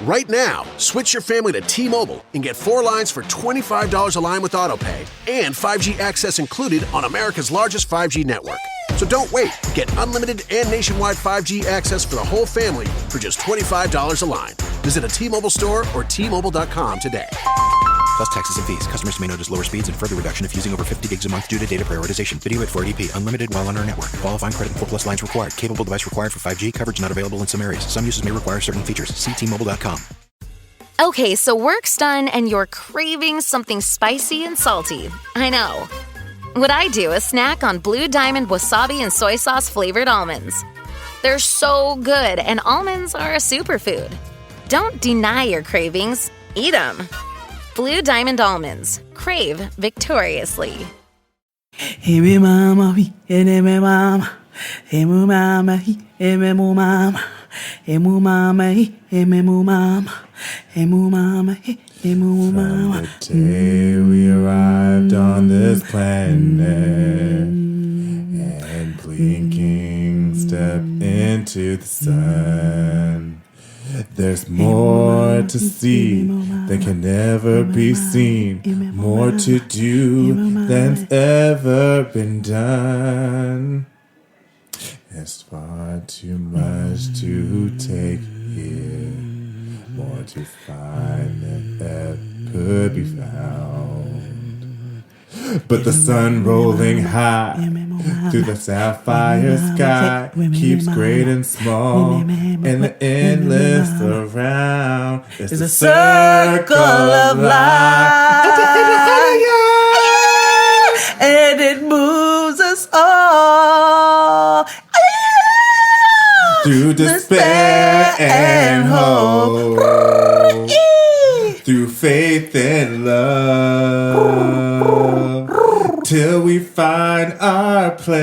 Right now, switch your family to T-Mobile and get 4 lines for $25 a line with AutoPay and 5G access included on America's largest 5G network. So don't wait. Get unlimited and nationwide 5G access for the whole family for just $25 a line. Visit a T-Mobile store or T-Mobile.com today. Plus taxes and fees. Customers may notice lower speeds and further reduction if using over 50 gigs a month due to data prioritization. Video at 480p. Unlimited while on our network. Qualifying credit and 4+ lines required. Capable device required for 5G. Coverage not available in some areas. Some uses may require certain features. See T-Mobile.com. Okay, so work's done and you're craving something spicy and salty. I know. What I do is snack on Blue Diamond wasabi and soy sauce flavored almonds. They're so good, and almonds are a superfood. Don't deny your cravings. Eat them. Blue Diamond almonds. Crave victoriously. Hey me mama, hey me mama, hey me mama, hey me mama, hey me mama, hey me mama, hey me mama, hey me mama. From the day we arrived on this planet and blinking step into the sun, there's more to see than can ever be seen, more to do than's ever been done. It's far too much to take here, more to find than that could be found. But the sun rolling high through the sapphire sky keeps great and small, and the endless around is a circle of life, and it moves us all through despair and hope, through faith and love, till we find our place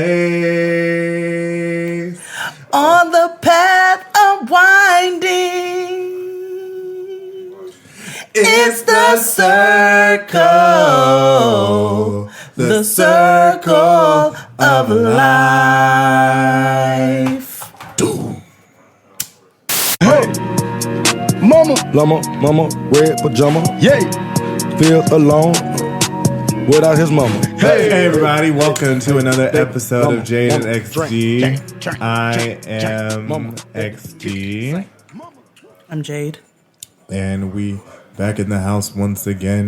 on the path of winding. It's the circle of life. Hey, mama, red pajama. Yeah, feels alone without his mama. Hey everybody, welcome to another episode of Jade and XD. I am XD. I'm Jade. And we back in the house once again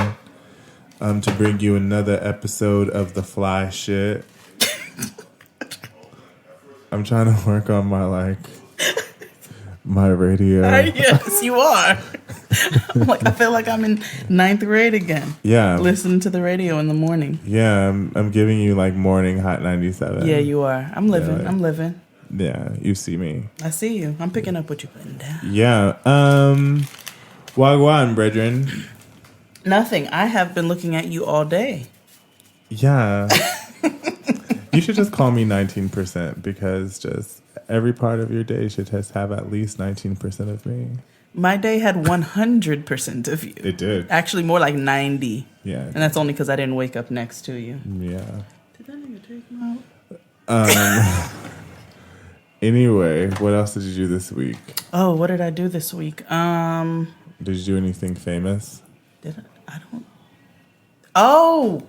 to bring you another episode of The Fly Shit. I'm trying to work on my radio. Yes, you are. I feel like I'm in 9th grade again. Yeah. Listening to the radio in the morning. Yeah, I'm giving you like morning Hot 97. Yeah, you are. I'm living. Yeah, I'm living. Yeah, you see me. I see you. I'm picking up what you're putting down. Yeah. Wagwan, brethren. Nothing. I have been looking at you all day. Yeah. You should just call me 19% because just every part of your day should just have at least 19% of me. My day had 100% of you. It did. Actually, more like 90. Yeah. And that's only because I didn't wake up next to you. Yeah. Did that nigga take him out? Anyway, what else did you do this week? Oh, what did I do this week? Did you do anything famous? Did I don't. Oh!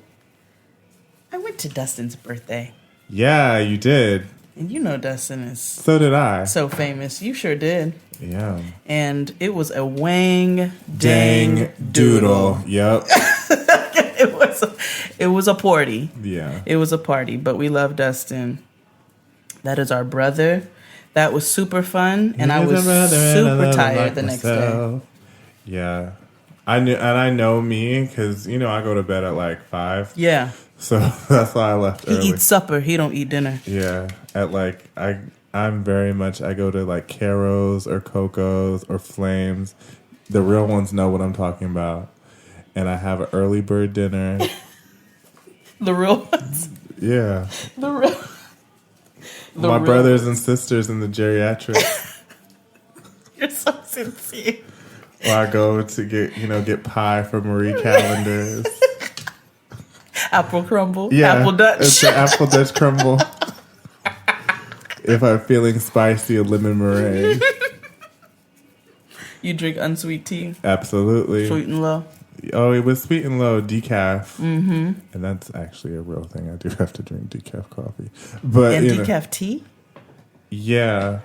I went to Dustin's birthday. Yeah, you did. And you know Dustin is So did I. so famous. You sure did. Yeah. And it was a wang Dang doodle. Yep. It was a party. Yeah. It was a party, but we love Dustin. That is our brother. That was super fun, and I was super tired the next day. Yeah. I know me because, I go to bed at like 5. Yeah. So that's why I left early. He eats supper. He don't eat dinner. Yeah. At like, I'm very much, I go to like Caro's or Coco's or Flames. The real ones know what I'm talking about. And I have an early bird dinner. The real ones? Yeah. The real My brothers and sisters in the geriatrics. You're so sincere. Or I go to get pie from Marie Callender's. Apple crumble. Yeah, Apple Dutch. It's an apple Dutch crumble. If I'm feeling spicy, a lemon meringue. You drink unsweet tea, Absolutely. sweet and low. Oh, it was sweet and low, decaf. Mm-hmm. And that's actually a real thing. I do have to drink decaf coffee. But And decaf tea? Yeah.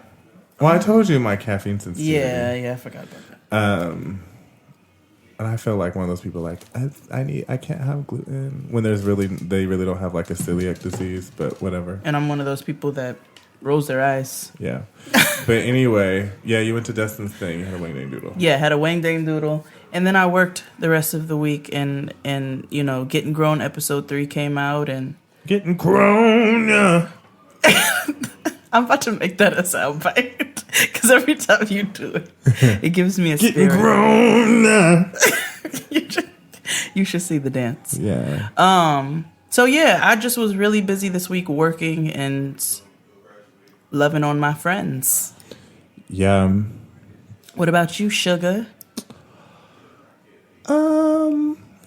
Well, I told you my caffeine sensitivity. Yeah, I forgot about that. And I feel like one of those people like, I can't have gluten when they really don't have like a celiac disease, but whatever. And I'm one of those people that rolls their eyes. Yeah. But anyway, yeah, you went to Dustin's thing. You had a Wang Dang Doodle. Yeah, had a Wang Dang Doodle. And then I worked the rest of the week and you know, Getting Grown episode 3 came out and Getting grown, yeah. I'm about to make that a soundbite because every time you do it, it gives me a Getting spirit. grown, yeah. You should see the dance. Yeah. So yeah, I just was really busy this week working and loving on my friends. Yeah. What about you, sugar?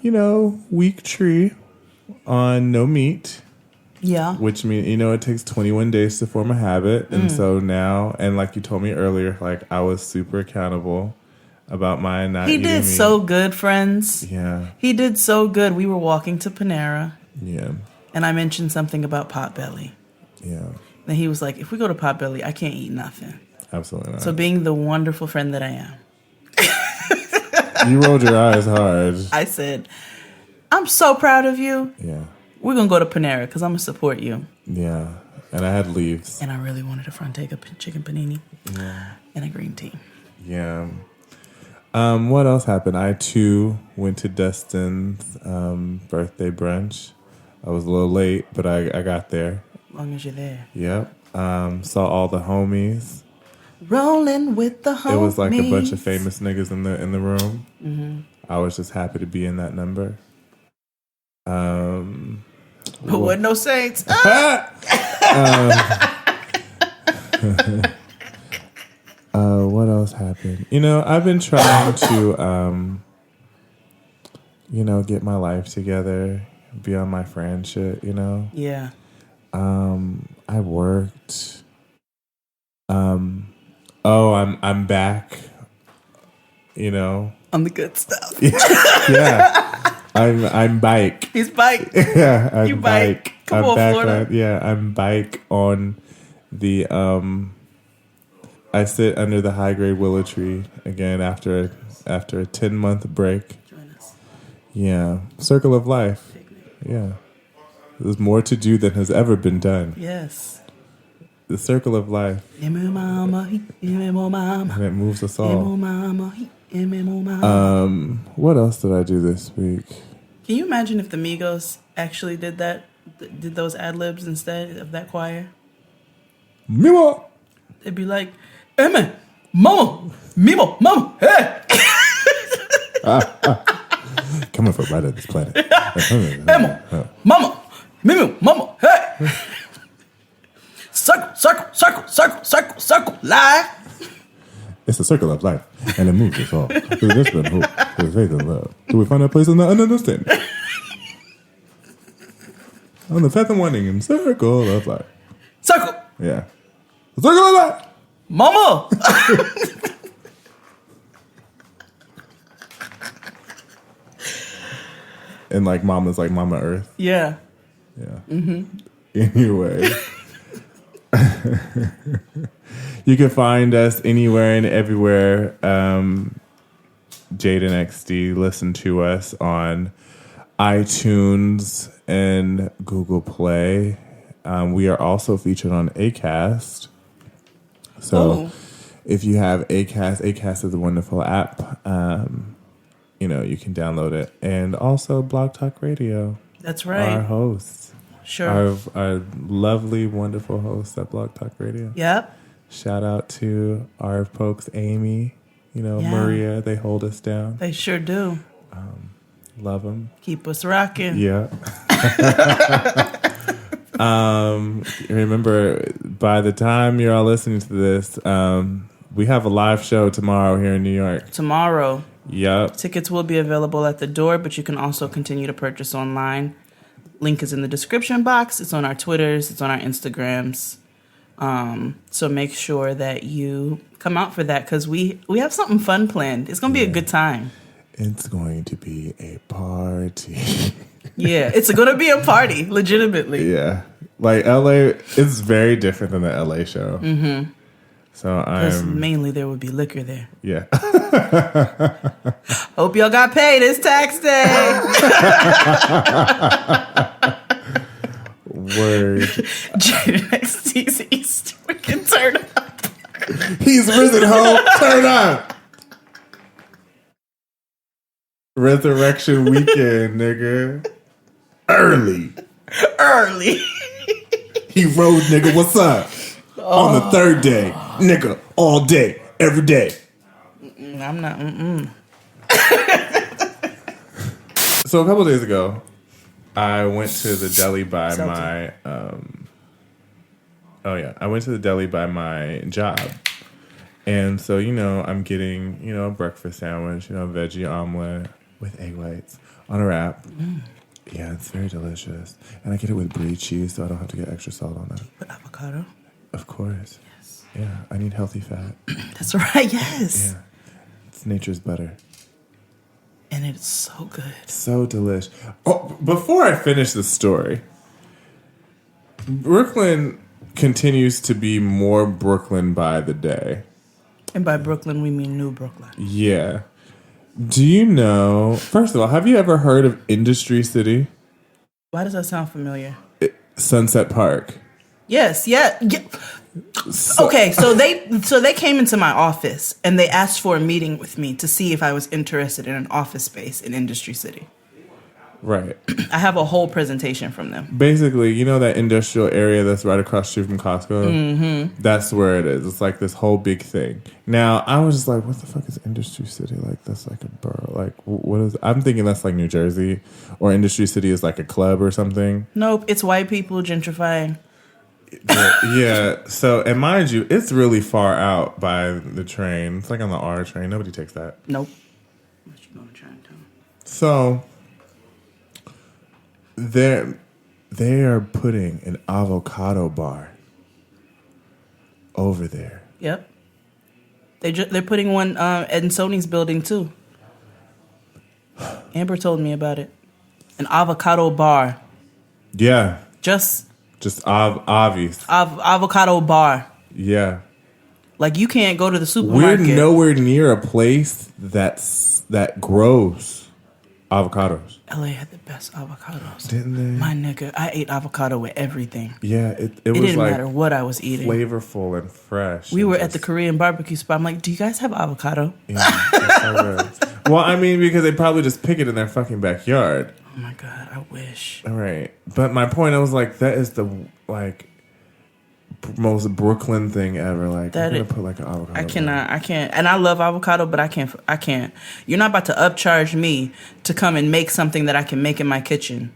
You know, week tree on no meat. Yeah. Which means, you know, it takes 21 days to form a habit. And so now, and like you told me earlier, like I was super accountable about my not He eating did meat. so good, friends. Yeah. He did so good. We were walking to Panera Yeah. and I mentioned something about Potbelly. Yeah. And he was like, if we go to Potbelly, I can't eat nothing. Absolutely not. So being the wonderful friend that I am, You rolled your eyes hard. I said, I'm so proud of you. Yeah. We're going to go to Panera because I'm going to support you. Yeah. And I had leaves. And I really wanted a Frontega chicken panini and a green tea. Yeah. What else happened? I too went to Dustin's birthday brunch. I was a little late, but I got there. As long as you're there. Yep. Saw all the homies. Rolling with the homies. It was like a bunch of famous niggas in the room. Mm-hmm. I was just happy to be in that number. But wasn't no saints. What else happened? You know, I've been trying to, you know, get my life together, be on my friend shit, you know? Yeah. I worked. I'm back, you know? On the good stuff. Yeah. I'm bike. He's bike. Yeah, I'm You bike. Come on, back Florida. I'm bike on the I sit under the high grade willow tree again after a 10-month break. Join us. Yeah, circle of life. Yeah, there's more to do than has ever been done. Yes. The circle of life, and it moves us all. What else did I do this week? Can you imagine if the Migos actually did that? Did those ad-libs instead of that choir? Mimo. They'd be like, hey man, mama, Mimo, mama, hey. Coming from right on this planet. Emma, mama, Mimo, mama, hey. Circle, circle, circle, circle, circle, circle, live. It's a circle of life, and it moves us all through this one hope, through faith and love. Do we find our place in the understanding? On the path and winding in circle of life. Circle, Yeah. Circle of life! mama. And like mama's like Mama Earth. Yeah. Yeah. Anyway. You can find us anywhere and everywhere. Jaden XD. Listen to us on iTunes and Google Play. We are also featured on Acast. So if you have Acast is a wonderful app. You know, you can download it. And also Blog Talk Radio. That's right. Our hosts. Sure. Our lovely, wonderful hosts at Blog Talk Radio. Yep. Shout out to our folks, Amy, you know, Yeah. Maria. They hold us down. They sure do. Love them. Keep us rocking. Yeah. Remember, by the time you're all listening to this, we have a live show tomorrow here in New York. Tomorrow. Yep. Tickets will be available at the door, but you can also continue to purchase online. Link is in the description box. It's on our Twitters. It's on our Instagrams. So make sure that you come out for that because we have something fun planned. It's going to be a good time. It's going to be a party. Yeah, it's going to be a party, legitimately. Yeah. Like LA, it's very different than the LA show. Mm-hmm. So mainly there would be liquor there. Yeah. Hope y'all got paid. It's tax day. Word. Jaden XT's East. We can turn up. He's risen, ho. Turn up. Resurrection weekend, nigga. Early. He rode, nigga. What's up? On the third day, nigga. All day, every day. I'm not. So a couple days ago, I went to the deli by my. I went to the deli by my job, and so I'm getting a breakfast sandwich, veggie omelet with egg whites on a wrap. Yeah, it's very delicious, and I get it with brie cheese, so I don't have to get extra salt on it. With avocado. Of course. Yes. Yeah, I need healthy fat. That's right. Yes. Yeah, it's nature's butter. And it's so good. So delish. Oh, before I finish the story, Brooklyn continues to be more Brooklyn by the day. And by Brooklyn, we mean New Brooklyn. Yeah. Do you know, first of all, have you ever heard of Industry City? Why does that sound familiar? Sunset Park. Yes, yeah. Okay, so they came into my office and they asked for a meeting with me to see if I was interested in an office space in Industry City. Right. I have a whole presentation from them. Basically, that industrial area that's right across the street from Costco? Mm-hmm. That's where it is. It's like this whole big thing. Now, I was just like, what the fuck is Industry City? Like, that's like a borough. Like, what is... I'm thinking that's like New Jersey, or Industry City is like a club or something. Nope, it's white people gentrifying. Yeah, so, and mind you, it's really far out by the train. It's like on the R train. Nobody takes that. Nope. So, they are putting an avocado bar over there. Yep. They're putting one in Sony's building, too. Amber told me about it. An avocado bar. Yeah. Just obvious. Avocado bar. Yeah. Like, you can't go to the supermarket. We're nowhere near a place that grows avocados. LA had the best avocados. Didn't they? My nigga, I ate avocado with everything. Yeah, it was didn't like matter what I was eating. Flavorful and fresh. We were at the Korean barbecue spot. I'm like, do you guys have avocado? Yeah, it's so good. Well, I mean, because they probably just pick it in their fucking backyard. Oh my God, I wish. All right. But my point, I was like, that is the, most Brooklyn thing ever. Like, I'm going to put, like, an avocado. I can't. And I love avocado, but I can't. You're not about to upcharge me to come and make something that I can make in my kitchen.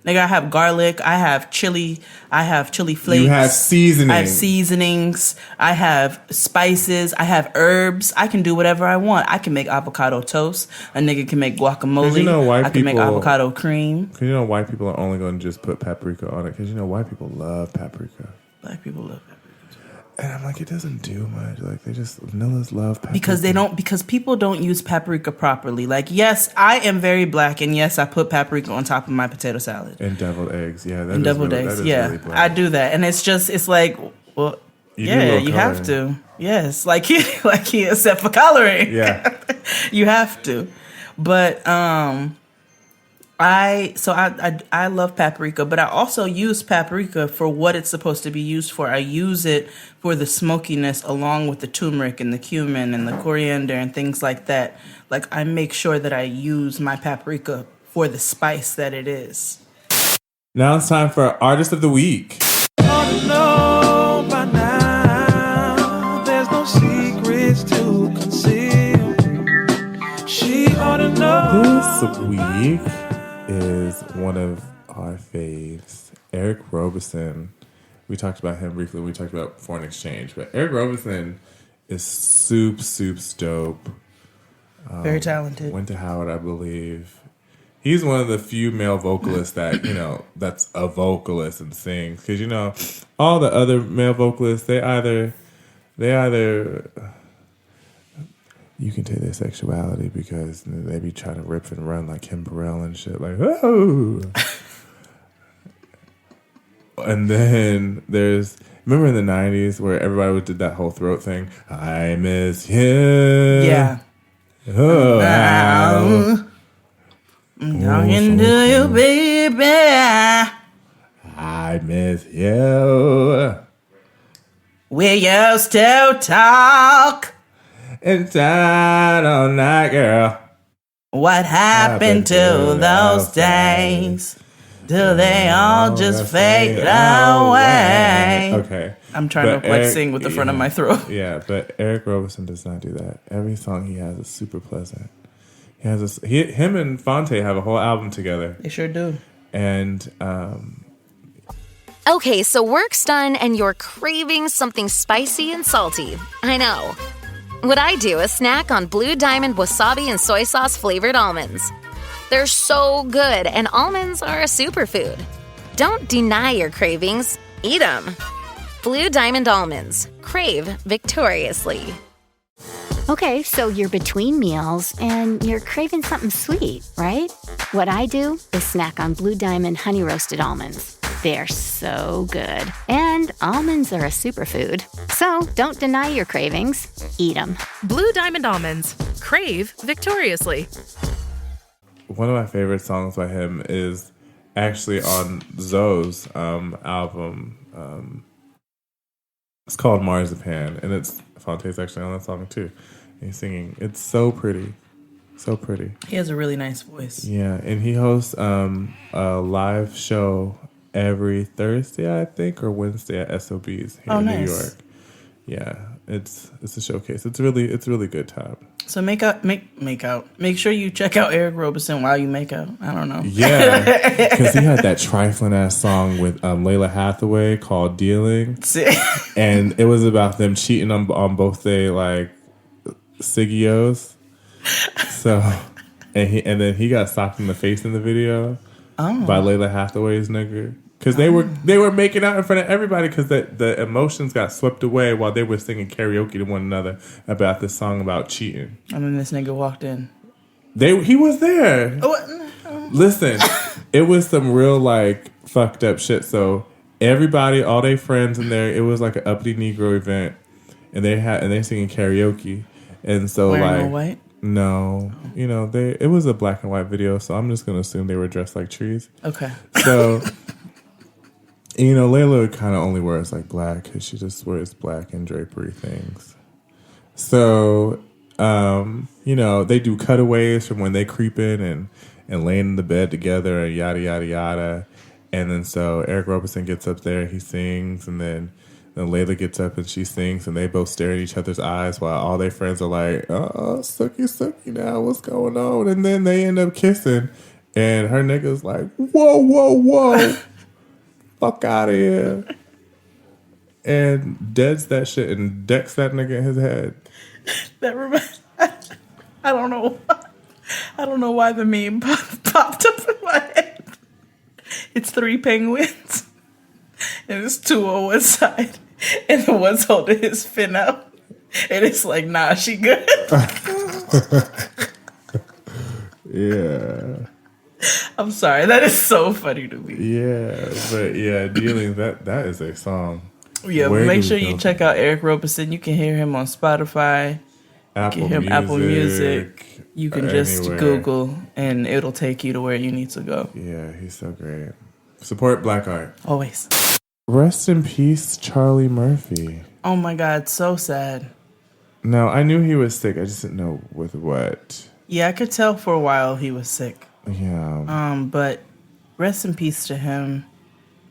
Nigga, I have garlic, I have chili flakes. You have seasonings. I have seasonings. I have spices. I have herbs. I can do whatever I want. I can make avocado toast. A nigga can make guacamole. I can make avocado cream. Because white people are only going to just put paprika on it. Because white people love paprika. Black people love paprika. And I'm like, it doesn't do much. Like, vanillas love paprika. Because people don't use paprika properly. Like, yes, I am very black, and yes, I put paprika on top of my potato salad. And deviled eggs, yeah. And deviled eggs, yeah. Really I do that. And it's like, well, you have to. Yes, like except for coloring. Yeah. You have to. But, I love paprika, but I also use paprika for what it's supposed to be used for. I use it for the smokiness along with the turmeric and the cumin and the coriander and things like that. Like, I make sure that I use my paprika for the spice that it is. Now it's time for Artist of the Week. Ought to know by now, there's no secrets to conceal. She ought to know. This week is one of our faves, Eric Roberson. We talked about him briefly when we talked about foreign exchange, but Eric Roberson is soups dope. Very talented. Went to Howard, I believe. He's one of the few male vocalists that, that's a vocalist and sings. Because, all the other male vocalists, they either you can take their sexuality because they be trying to rip and run like Kim Burrell and shit. Like, oh. And then remember in the 90s where everybody did that whole throat thing? I miss you. Yeah. Oh, wow. I'm talking to you, baby. I miss you. We used to talk. Inside all night, girl. What happened to those days? Do they all just fade away? Okay. I'm trying to sing with the front of my throat. Yeah, but Eric Roberson does not do that. Every song he has is super pleasant. Him and Fonte have a whole album together. They sure do. And Okay, so work's done and you're craving something spicy and salty. I know. What I do is snack on Blue Diamond wasabi and soy sauce flavored almonds. They're so good, and almonds are a superfood. Don't deny your cravings. Eat them. Blue Diamond almonds. Crave victoriously. Okay, so you're between meals and you're craving something sweet, right? What I do is snack on Blue Diamond honey roasted almonds. They're so good. And almonds are a superfood. So don't deny your cravings. Eat them. Blue Diamond almonds. Crave victoriously. One of my favorite songs by him is actually on Zoe's album. It's called Marzipan, and Fonte's actually on that song too. And he's singing. It's so pretty. So pretty. He has a really nice voice. Yeah, and he hosts a live show every Thursday, I think, or Wednesday at SOB's here in New York. Yeah, it's a showcase. It's really good time. So make sure you check out Eric Roberson while you make out. I don't know. Yeah, because he had that trifling ass song with Layla Hathaway called "Dealing," and it was about them cheating on both their like Siggios. So, and then he got socked in the face in the video by Layla Hathaway's nigga. Because they were making out in front of everybody because the emotions got swept away while they were singing karaoke to one another about this song about cheating. And then this nigga walked in. He was there. Listen, it was some real like fucked up shit. So everybody, all their friends in there, it was like an uppity Negro event, and they singing karaoke, and so wearing all white. No, it was a black and white video, so I'm just gonna assume they were dressed like trees. Okay. So. Layla kind of only wears like black because she just wears black and drapery things. So, they do cutaways from when they creep in and laying in the bed together and yada, yada, yada. And then so Eric Roberson gets up there, he sings, and then Layla gets up and she sings, and they both stare at each other's eyes while all their friends are like, oh, sucky now, what's going on? And then they end up kissing, and her nigga's like, whoa. Fuck out of here. And deads that shit and decks that nigga in his head. That reminds I don't know why the meme popped up in my head. It's 3 penguins. And it's 2 on one side. And the one's holding his fin out. And it's like, nah, she good. Yeah. I'm sorry, that is so funny to me. Yeah, but yeah, Dealing, that is a song. Yeah, but make sure you check out Eric Roberson. You can hear him on Spotify. Apple Music. You can just anywhere. Google and it'll take you to where you need to go. Yeah, he's so great. Support black art. Always. Rest in peace, Charlie Murphy. Oh my God, so sad. No, I knew he was sick. I just didn't know with what. Yeah, I could tell for a while he was sick. Yeah. But rest in peace to him.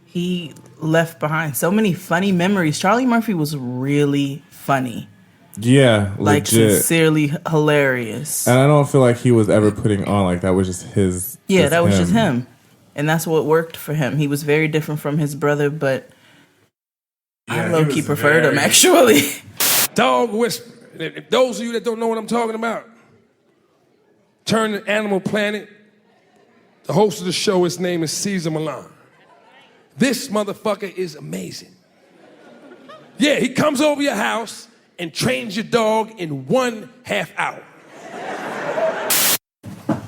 He left behind so many funny memories. Charlie Murphy was really funny. Yeah, like legit. Sincerely hilarious. And I don't feel like he was ever putting on like that was just his. Yeah, that was just him. And that's what worked for him. He was very different from his brother, but I low-key preferred him, actually. Dog whisper. Those of you that don't know what I'm talking about, turn to Animal Planet. The host of the show, his name is Caesar Milan. This motherfucker is amazing. Yeah, he comes over your house and trains your dog in 1.5 hours.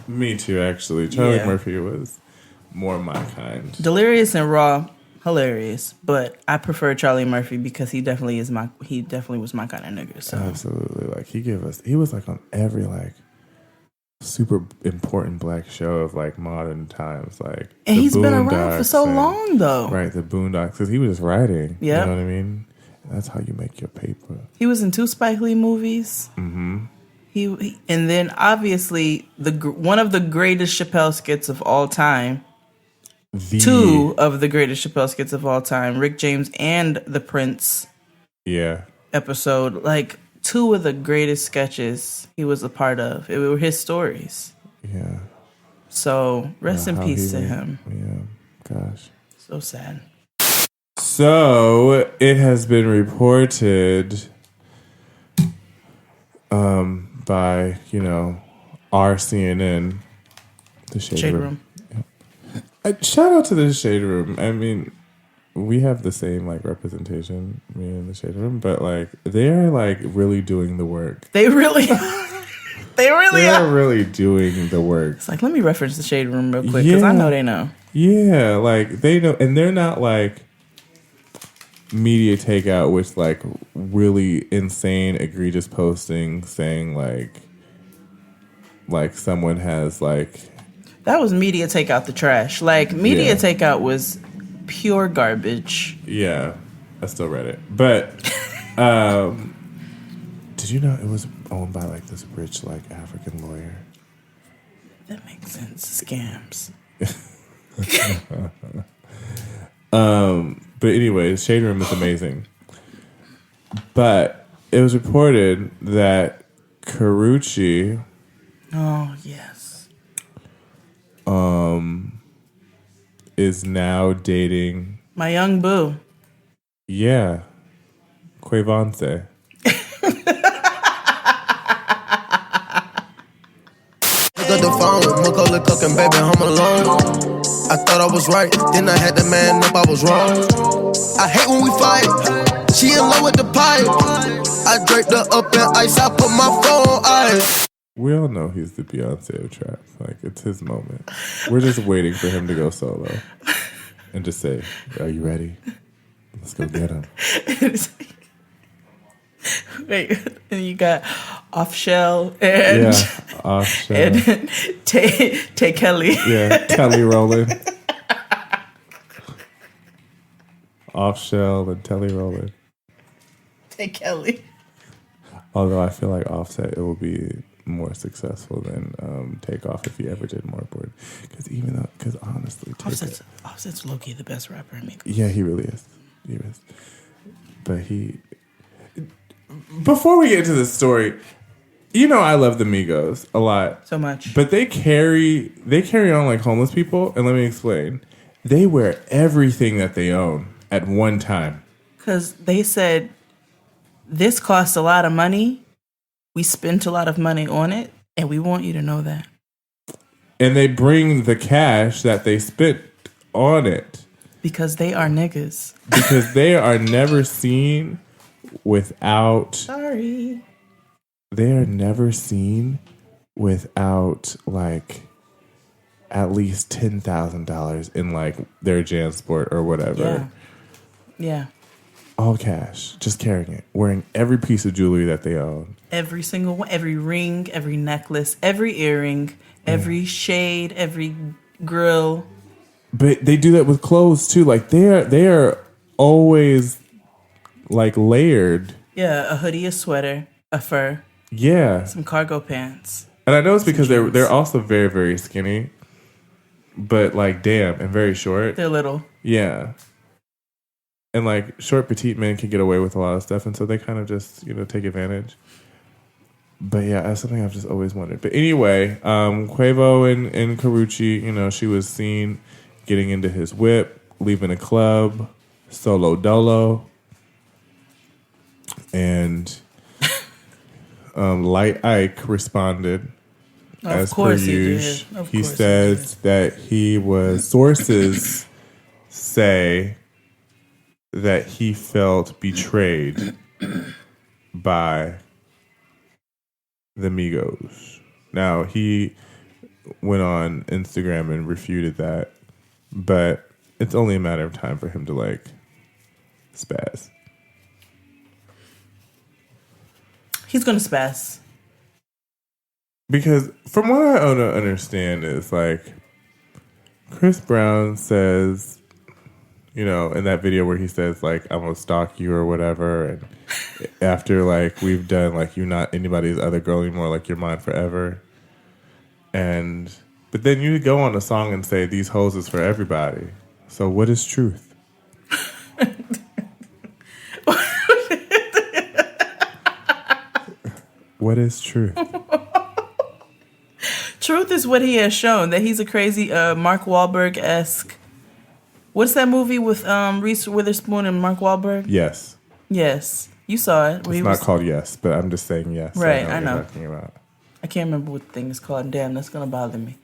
Me too, actually. Charlie Yeah. Murphy was more my kind. Delirious and Raw, hilarious. But I prefer Charlie Murphy because he definitely was my kind of nigga. So Absolutely. Like, he was like on every like super important black show of like modern times. Like, and the he's been around for Boondocks so and- long though. Right, the Boondocks, because he was just writing. Yep. You know what I mean? That's how you make your paper. He was in 2 Spike Lee movies. Mm-hmm. He and then obviously one of the greatest Chappelle skits of all time. 2 of the greatest Chappelle skits of all time, Rick James and the Prince. Yeah. Episode, like 2 of the greatest sketches he was a part of. It were his stories. Yeah. So rest in How peace to he- him. Yeah. Gosh. So sad. So it has been reported by, our CNN, the Shade Room. Shout out to the Shade Room. I mean, we have the same like representation, me and the Shade Room, but like they're like really doing the work. They really They are are. really doing the work. It's like, let me reference the Shade Room real quick because I know they know. Yeah, like they know, and they're not like media takeout with like really insane, egregious posting saying like someone has like. That was media take out the trash. Like media Yeah. takeout was pure garbage. Yeah, I still read it, but did you know it was owned by like this rich like African lawyer? That makes sense. Scams. But anyway, Shade Room is amazing. But it was reported that Karrueche Oh yes. is now dating My young boo. Quavonce. Pick up the phone, Macaulay cooking, baby, I'm alone. I thought I was right, then I had to man up, I was wrong. I hate when we fight, she in love with the pipe. I draped her up in ice, I put my phone on ice. We all know he's the Beyonce of trap. Like, it's his moment. We're just waiting for him to go solo and just say, "Are you ready? Let's go get him." Wait, and you got Off Shell and Off Shell. and Tay Kelly. Yeah, Telly Rowland. Off Shell and Telly Rowland. Tay Kelly. Although I feel like Offset, it will be more successful than Takeoff if he ever did more board. Because honestly, Offset's low-key the best rapper in me. yeah, he really is. He is. But before we get into this story, I love the Migos a lot. So much. But they carry on like homeless people, and let me explain. They wear everything that they own at one time. Because they said, this costs a lot of money. We spent a lot of money on it, and we want you to know that. And they bring the cash that they spent on it. Because they are niggas. Because they are never seen without... Sorry. They are never seen without, like, at least $10,000 in, like, their JanSport or whatever. Yeah. All cash. Just carrying it. Wearing every piece of jewelry that they own. Every single one. Every ring, every necklace, every earring, every shade, every grill. But they do that with clothes, too. Like, they are always, like, layered. Yeah, a hoodie, a sweater, a fur. Yeah. Some cargo pants. And I know it's because they're also very, very skinny. But, like, damn, and very short. They're little. Yeah. And, like, short, petite men can get away with a lot of stuff. And so they kind of just, take advantage. But, yeah, that's something I've just always wondered. But anyway, Quavo and Karrueche, she was seen getting into his whip, leaving a club, solo dolo. And Light Ike responded As course per he did. usual, Of he course he says that sources say that he felt betrayed by the Migos. Now, he went on Instagram and refuted that, but it's only a matter of time for him to, like, spaz. He's going to spaz. Because from what I understand is, like, Chris Brown says, you know, in that video where he says, like, I'm going to stalk you or whatever, and after, like, we've done, like, you're not anybody's other girl anymore, like, you're mine forever. But then you go on a song and say, these hoes is for everybody. So what is truth? What is truth? Truth is what he has shown, that he's a crazy Mark Wahlberg-esque. What's that movie with Reese Witherspoon and Mark Wahlberg? Yes. Yes. You saw it. It's not called Yes, but I'm just saying yes. Right, I I know. what you're talking about. I can't remember what the thing is called. Damn, that's going to bother me.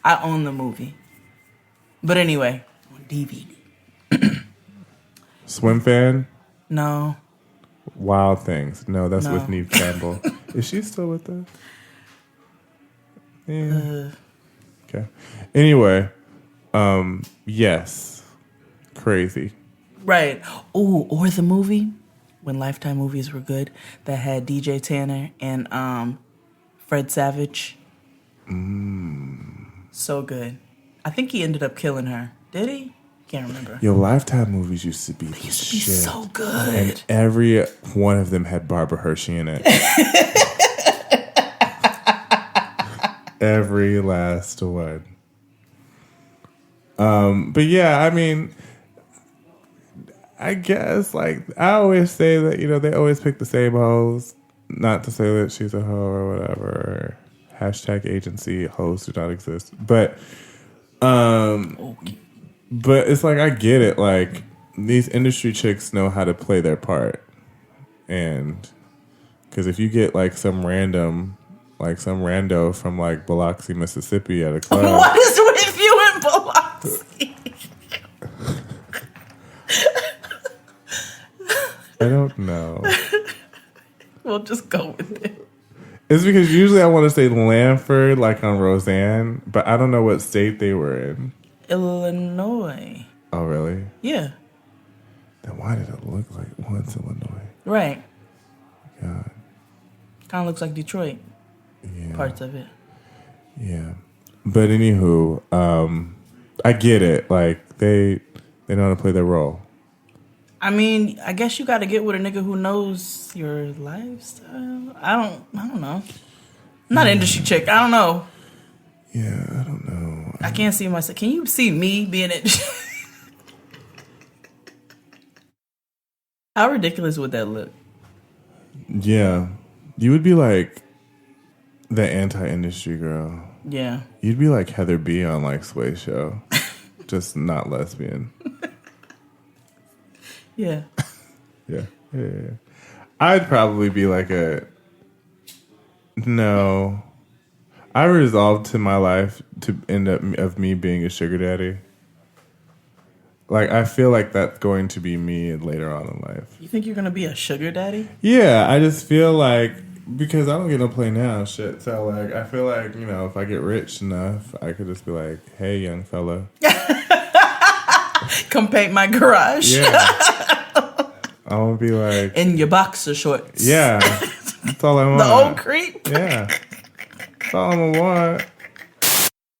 I own the movie. But anyway, on DVD. Swim Fan? No. Wild Things. No, that's No. with Neve Campbell. Is she still with us? Yeah. Okay. Anyway, yes. Crazy. Right. Ooh, or the movie, when Lifetime movies were good, that had DJ Tanner and Fred Savage. So good. I think he ended up killing her. Did he? Can't remember. Yo, Lifetime movies used to be the used to be shit. so good. And every one of them had Barbara Hershey in it. Every last one. But yeah, I mean, I guess, like, I always say that, you know, they always pick the same hoes. Not to say that she's a hoe or whatever. Hashtag agency, hoes do not exist. But it's like, I get it. Like, these industry chicks know how to play their part. And because if you get, like, some rando from, like, Biloxi, Mississippi at a club. What is with you in Biloxi? I don't know. We'll just go with it. It's because usually I want to say Lanford, like on Roseanne, but I don't know what state they were in. Illinois. Oh, really? Yeah. Then why did it look like once Illinois? Right. God. Kind of looks like Detroit. Yeah. Parts of it. Yeah. But anywho, I get it. Like, they know how to play their role. I mean, I guess you got to get with a nigga who knows your lifestyle. I don't know. I'm not an industry chick. I don't know. Yeah, I don't know. I can't see myself. Can you see me being it? How ridiculous would that look? Yeah. You would be like the anti-industry girl. Yeah. You'd be like Heather B on, like, Sway Show. Just not lesbian. Yeah. Yeah. I'd probably be like no. I resolved to my life to end up of me being a sugar daddy. Like, I feel like that's going to be me later on in life. You think you're going to be a sugar daddy? Yeah, I just feel like, because I don't get no play now, shit. So, like, I feel like, you know, if I get rich enough, I could just be like, hey, young fella. Come paint my garage. Yeah. I want to be like... In your boxer shorts. Yeah. That's all I want. The old creep. Yeah. That's all I want.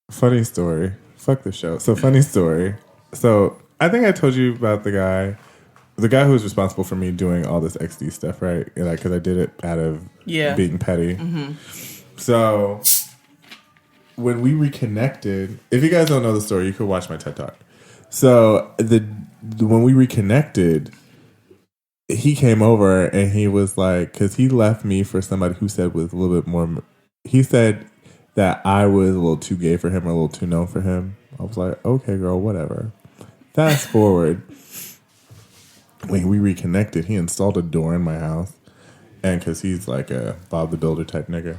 Funny story. Fuck the show. So, funny story. So, I think I told you about the guy who was responsible for me doing all this XD stuff, right? Like, because I did it out of being petty. Mm-hmm. So, when we reconnected, if you guys don't know the story, you could watch my TED Talk. So, when we reconnected, he came over and he was like, because he left me for somebody who said was a little bit more, he said that I was a little too gay for him or a little too known for him. I was like, okay, girl, whatever. Fast forward, when we reconnected, he installed a door in my house. And because he's like a Bob the Builder type nigga.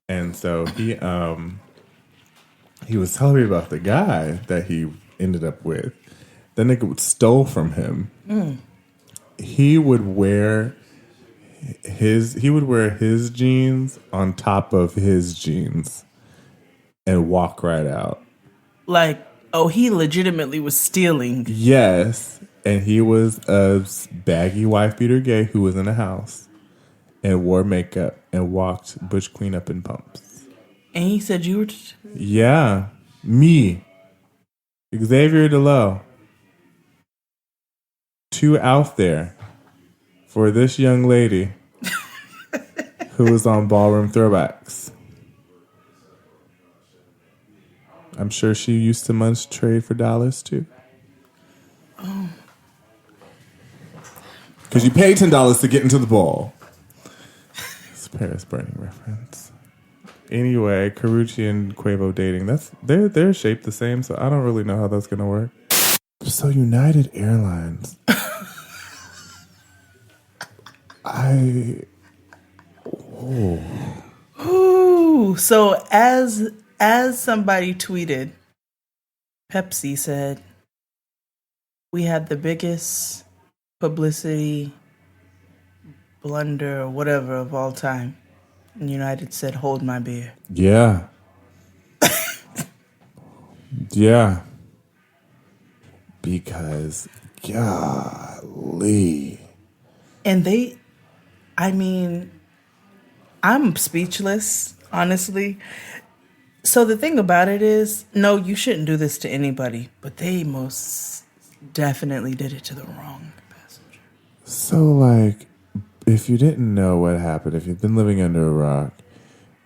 And so he was telling me about the guy that he ended up with. The nigga stole from him. He would wear his jeans on top of his jeans and walk right out. Like, oh, he legitimately was stealing. Yes. And he was a baggy wife beater gay who was in a house and wore makeup and walked Butch Queen up in pumps. And he said you were... Yeah. Me. Xavier Delow. Too out there for this young lady who was on Ballroom Throwbacks. I'm sure she used to munch trade for dollars too. Oh. Because you pay $10 to get into the ball. It's a Paris Burning reference. Anyway, Karrueche and Quavo dating. They're shaped the same, so I don't really know how that's gonna work. So United Airlines. Ooh. So as somebody tweeted, Pepsi said, we had the biggest publicity blunder or whatever of all time. And United said, hold my beer. Yeah. Yeah. Because, golly. And I'm speechless, honestly. So the thing about it is, no, you shouldn't do this to anybody, but they most definitely did it to the wrong passenger. So, like, if you didn't know what happened, if you've been living under a rock,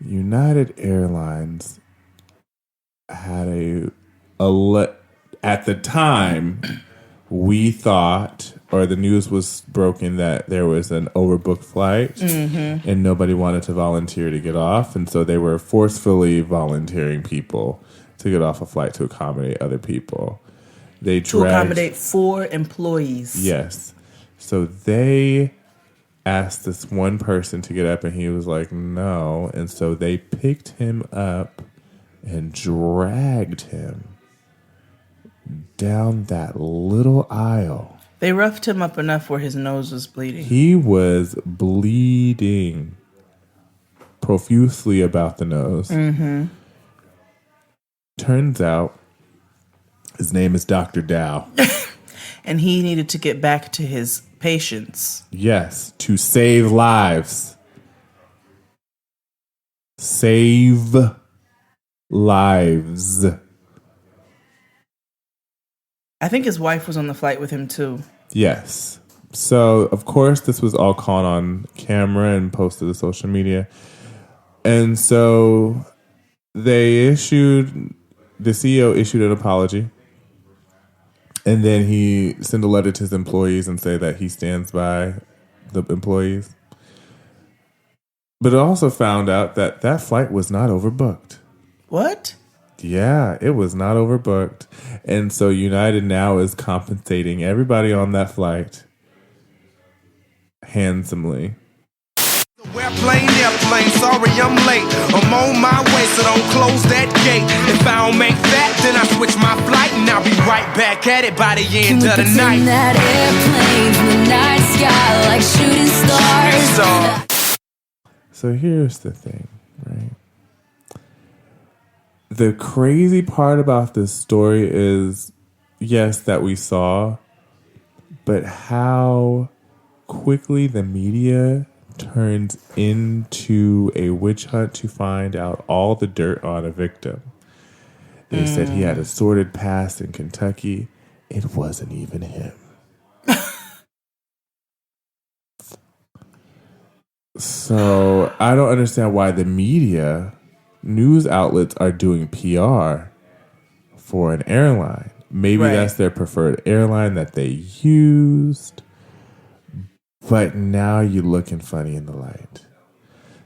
United Airlines had at the time, we thought, or the news was broken that there was an overbooked flight and nobody wanted to volunteer to get off. And so they were forcefully volunteering people to get off a flight to accommodate other people. To accommodate 4 employees. Yes. So they asked this one person to get up and he was like, no. And so they picked him up and dragged him down that little aisle. They roughed him up enough where his nose was bleeding. He was bleeding profusely about the nose. Turns out his name is Dr. Dow. And he needed to get back to his patients. Yes, to save lives. Save lives. I think his wife was on the flight with him too. Yes. So, of course, this was all caught on camera and posted to social media. And so the CEO issued an apology. And then he sent a letter to his employees and say that he stands by the employees. But it also found out that that flight was not overbooked. What? Yeah, it was not overbooked. And so United now is compensating everybody on that flight handsomely. Airplane, sorry I'm late. I'm on my way, so don't close that gate. If I don't make that, then I switch my flight and I'll be right back at it by the end of the night. That airplane in the night sky like shooting stars. So here's the thing, right? The crazy part about this story is, yes, that we saw, but how quickly the media turns into a witch hunt to find out all the dirt on a victim. They said he had a sordid past in Kentucky. It wasn't even him. So I don't understand why the media, news outlets are doing PR for an airline. Maybe that's their preferred airline that they used. But now you're looking funny in the light.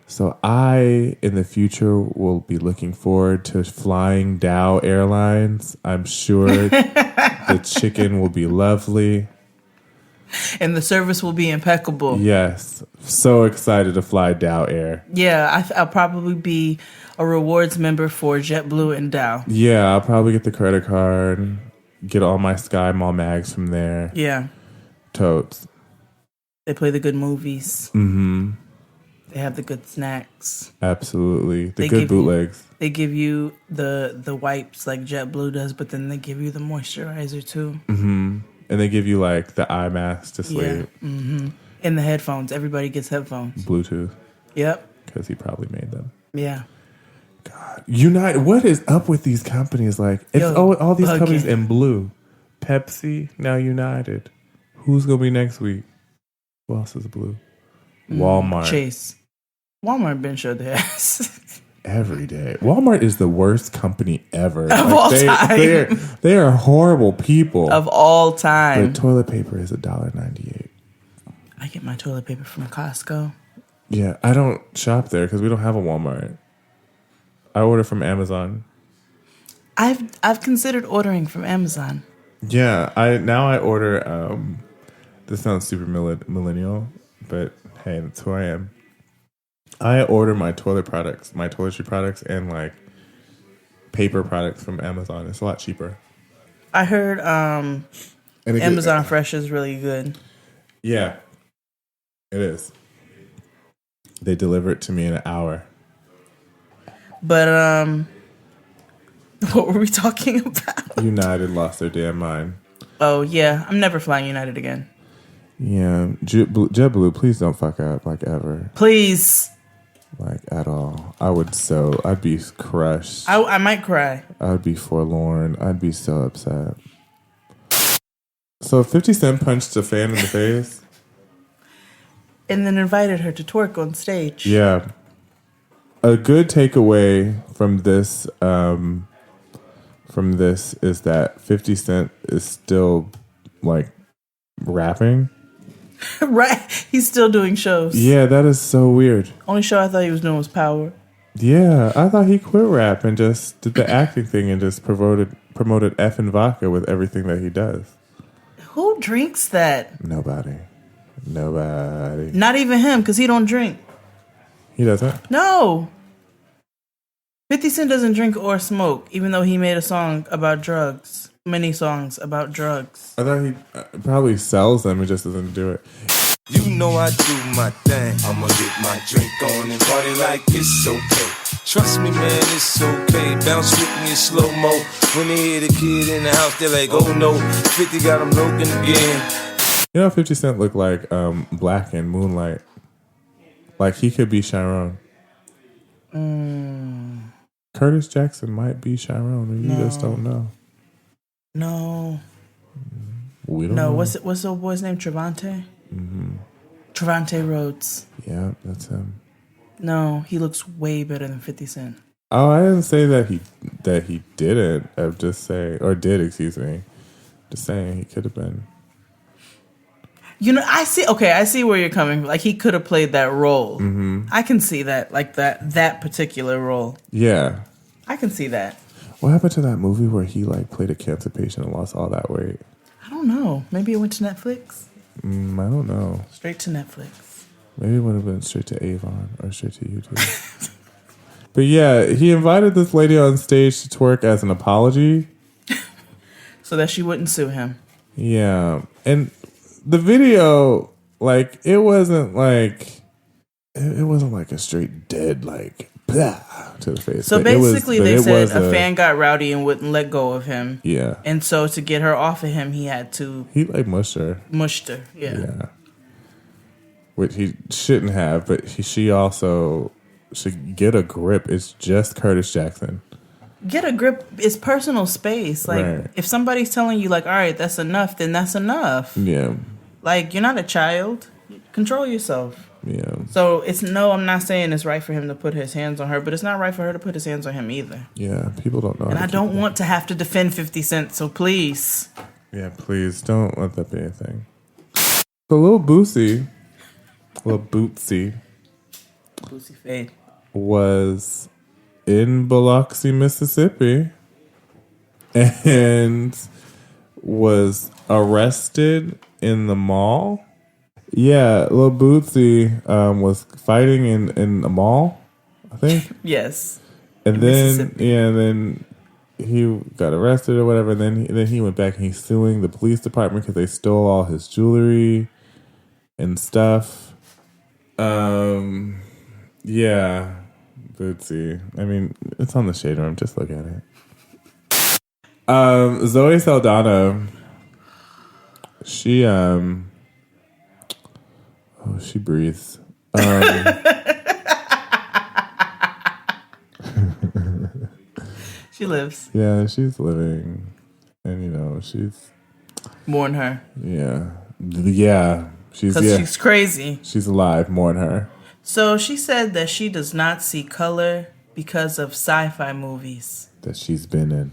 So I, in the future, will be looking forward to flying Dow Airlines. I'm sure the chicken will be lovely. And the service will be impeccable. Yes. So excited to fly Dow Air. Yeah, I'll probably be a rewards member for JetBlue and Dow. Yeah, I'll probably get the credit card, get all my Sky Mall mags from there. Yeah. Totes. They play the good movies. Mm-hmm. They have the good snacks. Absolutely. The good bootlegs. They give you the wipes like JetBlue does, but then they give you the moisturizer too. Mm-hmm. And they give you like the eye mask to sleep. Yeah. Mm-hmm. And the headphones. Everybody gets headphones. Bluetooth. Yep. Because he probably made them. Yeah. God. United. What is up with these companies? Like, it's all these companies in blue. Pepsi, now United. Who's going to be next week? Who else is blue? Walmart. Chase. Walmart been showed their ass. Every day. Walmart is the worst company ever. Of all time. They are horrible people. Of all time. But toilet paper is $1.98. I get my toilet paper from Costco. Yeah, I don't shop there because we don't have a Walmart. I order from Amazon. I've considered ordering from Amazon. Yeah, I order. This sounds super millennial, but hey, that's who I am. I order my toiletry products, and like paper products from Amazon. It's a lot cheaper. I heard Amazon Fresh is really good. Yeah, it is. They deliver it to me in an hour. But what were we talking about? United lost their damn mind. Oh yeah, I'm never flying United again. Yeah, JetBlue, please don't fuck up like ever. Please. Like at all. I'd be crushed. I might cry. I'd be forlorn. I'd be so upset. So 50 Cent punched a fan in the face. And then invited her to twerk on stage. Yeah. A good takeaway from this is that 50 Cent is still like rapping. Right. He's still doing shows. Yeah, that is so weird. Only show I thought he was doing was Power. Yeah, I thought he quit rap and just did the acting thing and just promoted effing vodka with everything that he does. Who drinks that? Nobody. Not even him, because he don't drink. He doesn't? No. 50 Cent doesn't drink or smoke, even though he made a song about drugs. Many songs about drugs. I thought he probably sells them. He just doesn't do it. You know I do my thing. I'ma get my drink on and party like it's okay. Trust me, man, it's okay. Bounce with me in slow-mo. When they hear the kid in the house, they're like, oh no, 50 got him looking again. You know, 50 Cent looked like Black in Moonlight. Like he could be Chiron. Curtis Jackson might be Chiron, and you just don't know. No. We don't know. What's the old boy's name? Trevante? Mm-hmm. Trevante Rhodes. Yeah, that's him. No, he looks way better than 50 Cent. Oh, I didn't say that he didn't. I'm just saying, or did, excuse me. Just saying he could have been. You know, I see where you're coming from. Like, he could have played that role. Mm-hmm. I can see that, like that particular role. Yeah. I can see that. What happened to that movie where he like played a cancer patient and lost all that weight? I don't know. Maybe it went to Netflix? I don't know. Straight to Netflix. Maybe it would have been straight to Avon or straight to YouTube. But yeah, he invited this lady on stage to twerk as an apology. So that she wouldn't sue him. Yeah. And the video, like, it wasn't like a straight dead, like, blah, to the face. So basically they said a fan got rowdy and wouldn't let go of him. Yeah. And so to get her off of him, he had to... He, like, mushed her. Yeah. Which he shouldn't have, but she also should get a grip. It's just Curtis Jackson. Get a grip. It's personal space. Like, right. If somebody's telling you, like, all right, that's enough, then that's enough. Yeah. Like, you're not a child. Control yourself. Yeah. So I'm not saying it's right for him to put his hands on her, but it's not right for her to put his hands on him either. Yeah, people don't know. And I don't want to have to defend 50 Cent, so please. Yeah, please don't let that be a thing. So Lil Boosie Fade was in Biloxi, Mississippi, and was arrested in the mall. Yeah, Lil Bootsy was fighting in a mall, I think. Yes. And then he got arrested or whatever. And then he went back and he's suing the police department because they stole all his jewelry and stuff. Yeah, Bootsy. I mean, it's on the Shade Room. Just look at it. Zoe Saldana. She she breathes. She lives. Yeah, she's living, and she's mourn her. Yeah. She's crazy. She's alive. Mourn her. So she said that she does not see color because of sci-fi movies that she's been in.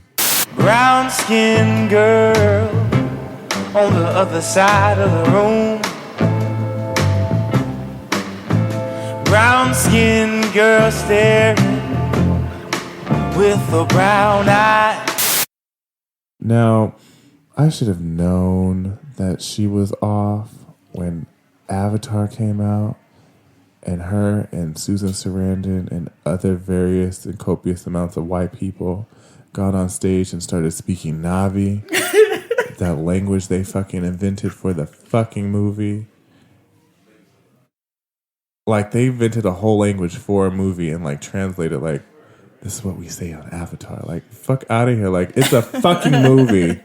Brown skinned girl on the other side of the room. Brown skinned girl staring with a brown eye. Now, I should have known that she was off when Avatar came out, and her and Susan Sarandon and other various and copious amounts of white people got on stage and started speaking Na'vi, that language they fucking invented for the fucking movie. Like, they invented a whole language for a movie and, like, translated, like, this is what we say on Avatar. Like, fuck out of here. Like, it's a fucking movie.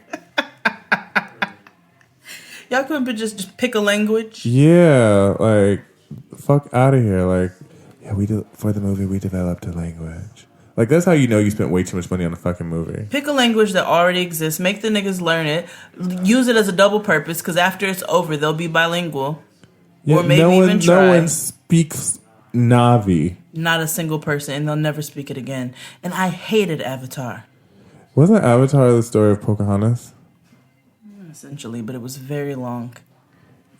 Y'all couldn't just pick a language? Yeah, like, fuck out of here. Like, yeah, for the movie, we developed a language. Like, that's how you know you spent way too much money on a fucking movie. Pick a language that already exists. Make the niggas learn it. Use it as a double purpose, because after it's over, they'll be bilingual. Yeah, or maybe even try. No one speaks Na'vi. Not a single person, and they'll never speak it again. And I hated Avatar. Wasn't Avatar the story of Pocahontas? Essentially, but it was very long.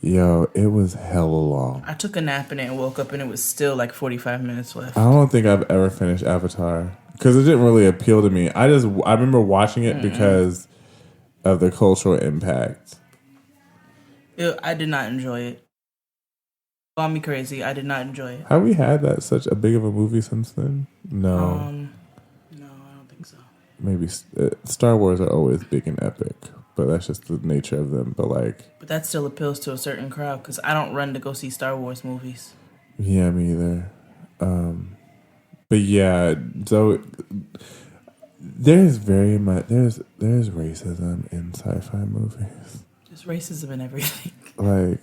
Yo, it was hella long. I took a nap in it and woke up and it was still like 45 minutes left. I don't think I've ever finished Avatar because it didn't really appeal to me. I remember watching it because of the cultural impact. I did not enjoy it. Call me crazy. I did not enjoy it. Have we had such a big of a movie since then? No. No, I don't think so. Maybe Star Wars are always big and epic, but that's just the nature of them. But that still appeals to a certain crowd because I don't run to go see Star Wars movies. Yeah, me either. But yeah, so there's very much there's racism in sci-fi movies. There's racism in everything. Like,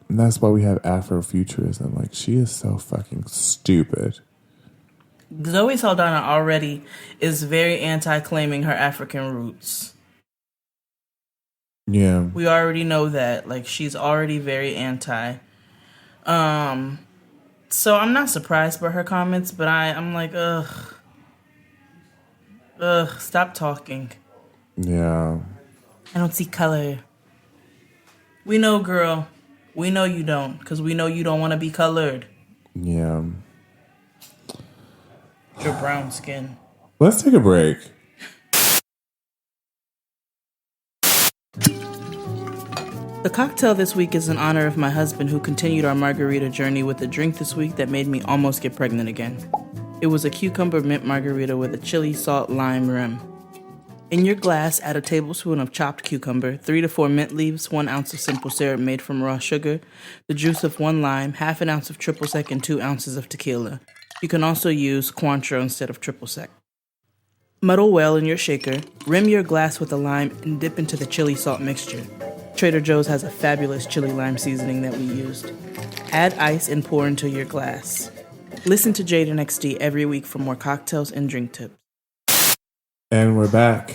and that's why we have Afrofuturism. Like, she is so fucking stupid. Zoe Saldana already is very anti-claiming her African roots. Yeah. We already know that. Like, she's already very anti. So I'm not surprised by her comments, but I'm like, ugh, stop talking. Yeah. I don't see color. We know, girl. We know you don't, because we know you don't want to be colored. Yeah. Your brown skin. Let's take a break. The cocktail this week is in honor of my husband who continued our margarita journey with a drink this week that made me almost get pregnant again. It was a cucumber mint margarita with a chili salt lime rim. In your glass, add a tablespoon of chopped cucumber, 3 to 4 mint leaves, 1 ounce of simple syrup made from raw sugar, the juice of 1 lime, half an ounce of triple sec, and 2 ounces of tequila. You can also use Cointreau instead of triple sec. Muddle well in your shaker, rim your glass with a lime, and dip into the chili salt mixture. Trader Joe's has a fabulous chili lime seasoning that we used. Add ice and pour into your glass. Listen to Jaden XD every week for more cocktails and drink tips. And we're back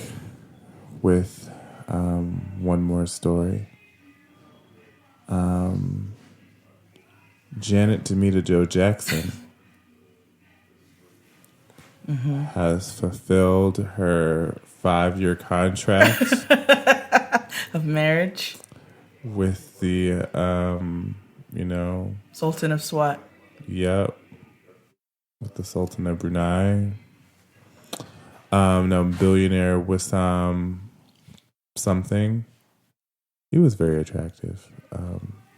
with one more story. Janet Demita Jo Jackson has fulfilled her 5-year contract of marriage with the, Sultan of Swat. Yep. With the Sultan of Brunei. Billionaire Wissam something. He was very attractive,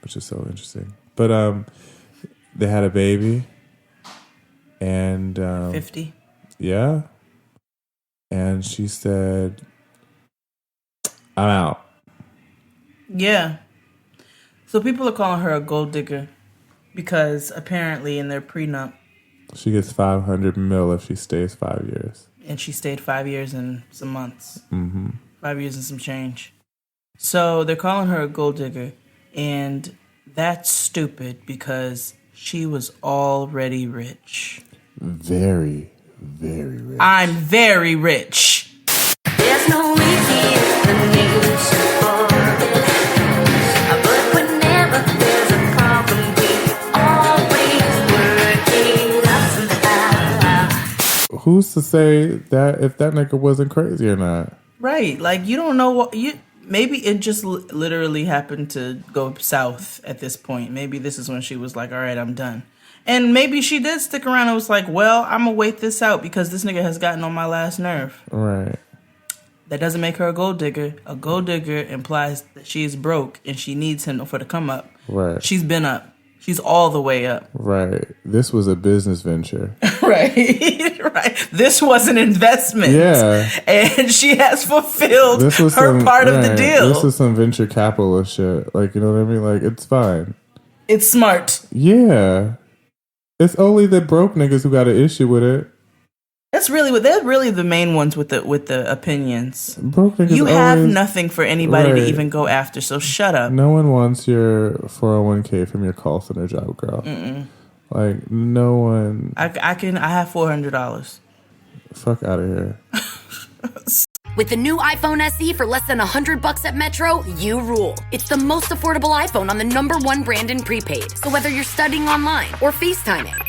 which is so interesting. But they had a baby, and 50. Yeah, and she said, "I'm out." Yeah. So people are calling her a gold digger because apparently in their prenup, She gets $500 million if she stays 5 years. and she stayed 5 years and some months. Mm-hmm. 5 years and some change. So they're calling her a gold digger, and that's stupid because she was already rich. Very, very rich. I'm very rich. There's no easy explanation for this. But whenever there's a problem, we always work it out somehow. Who's to say that if that nigga wasn't crazy or not? Right. Like, you don't know what you... Maybe it just literally happened to go south at this point. Maybe this is when she was like, all right, I'm done. And maybe she did stick around and was like, well, I'm going to wait this out because this nigga has gotten on my last nerve. Right. That doesn't make her a gold digger. A gold digger implies that she's broke and she needs him for the come up. Right. She's been up. She's all the way up. Right. This was a business venture. Right. Right. This was an investment. Yeah. And she has fulfilled her part of the deal. This is some venture capitalist shit. Like, you know what I mean? Like, it's fine. It's smart. Yeah. It's only the broke niggas who got an issue with it. They're really the main ones with the opinions. Broke niggas You have always, nothing for anybody to right. even go after, so shut up. No one wants your 401k from your call center job, girl. Mm-mm. Like, no one. I have $400. Fuck out of here. With the new iPhone SE for less than $100 at Metro, you rule. It's the most affordable iPhone on the #1 brand in prepaid. So whether you're studying online or FaceTiming.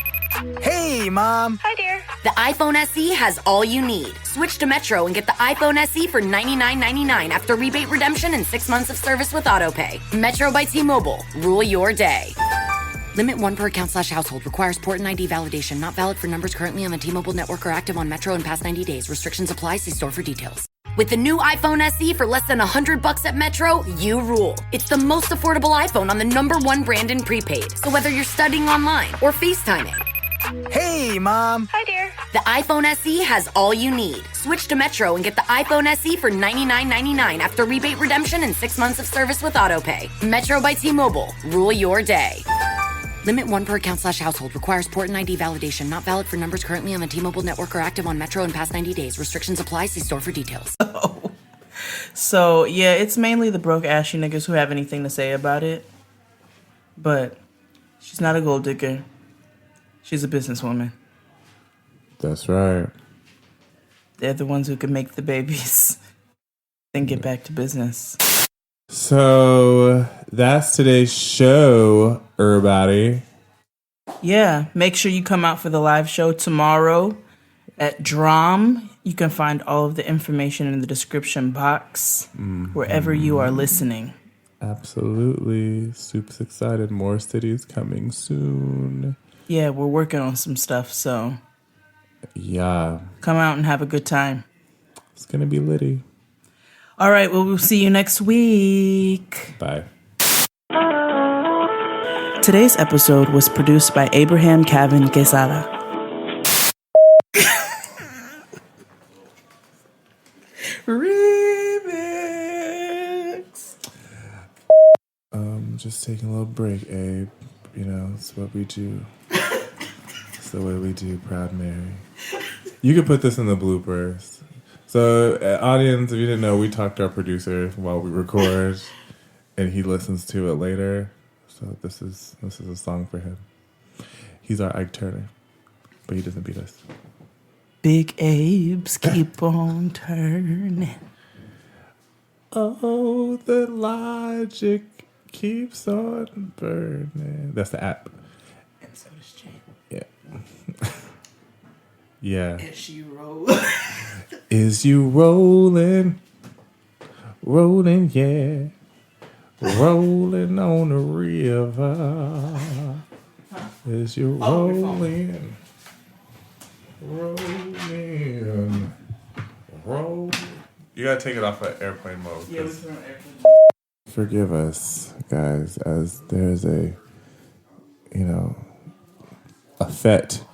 Hey, Mom. Hi, dear. The iPhone SE has all you need. Switch to Metro and get the iPhone SE for $99.99 after rebate redemption and 6 months of service with AutoPay. Metro by T-Mobile. Rule your day. Limit 1 per account/household. Requires port and ID validation. Not valid for numbers currently on the T-Mobile network or active on Metro in past 90 days. Restrictions apply. See store for details. With the new iPhone SE for less than $100 at Metro, you rule. It's the most affordable iPhone on the #1 brand in prepaid. So whether you're studying online or FaceTiming. Hey, Mom. Hi, dear. The iPhone SE has all you need. Switch to Metro and get the iPhone SE for $99.99 after rebate redemption and 6 months of service with AutoPay. Metro by T-Mobile. Rule your day. Limit 1 per account/household. Requires port and ID validation. Not valid for numbers currently on the T-Mobile network or active on Metro in past 90 days. Restrictions apply. See store for details. So, yeah, it's mainly the broke ashy niggas who have anything to say about it. But she's not a gold digger. She's a businesswoman. That's right. They're the ones who can make the babies. Then get back to business. So that's today's show, everybody. Yeah, make sure you come out for the live show tomorrow at Drum. You can find all of the information in the description box wherever you are listening. Absolutely. Super excited. More cities coming soon. Yeah, we're working on some stuff, so yeah. Come out and have a good time. It's going to be litty. All right, well, we'll see you next week. Bye. Today's episode was produced by Abraham Kevin Quesada. Remix. Just taking a little break, Abe. You know, it's what we do. It's the way we do Proud Mary. You could put this in the bloopers. So, audience, if you didn't know, we talk to our producer while we record, and he listens to it later. So this is a song for him. He's our Ike Turner, but he doesn't beat us. Big Abe's keep on turning. Oh, the logic keeps on burning. That's the app. And so does Jane. Yeah. Yeah. Is she rolling? Is you rolling? Rolling, yeah. Rolling on the river. Is you rolling? Rolling. Roll. You gotta take it off of airplane mode. Yeah, we put it on airplane. forgive us, guys, as there's a fete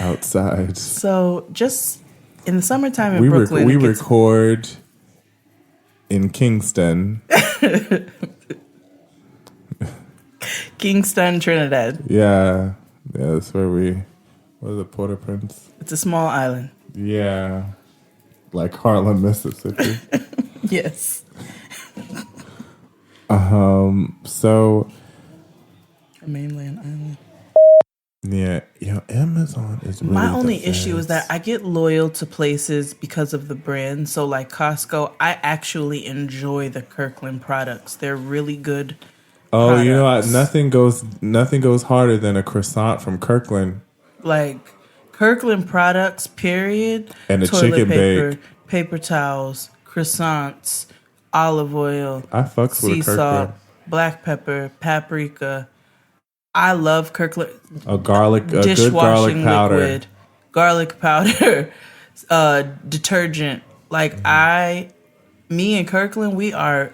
outside. So just in the summertime in Brooklyn, we record in Kingston. Kingston, Trinidad. Yeah, that's where what is it, Port-au-Prince? It's a small island. Yeah, like Harlem, Mississippi. Yes. So a mainland island. Yeah, Amazon is really my only the issue is that best. I get loyal to places because of the brand. So like Costco, I actually enjoy the Kirkland products. They're really good. Oh, products. you know what? Nothing goes harder than a croissant from Kirkland. Like Kirkland products, period. And a toilet chicken paper, bake. paper towels, croissants, olive oil, I fucks sea with salt, Kirkland. black pepper, paprika. I love Kirkland. A good garlic Dishwashing powder. liquid, garlic powder, detergent. Like me and Kirkland, we are.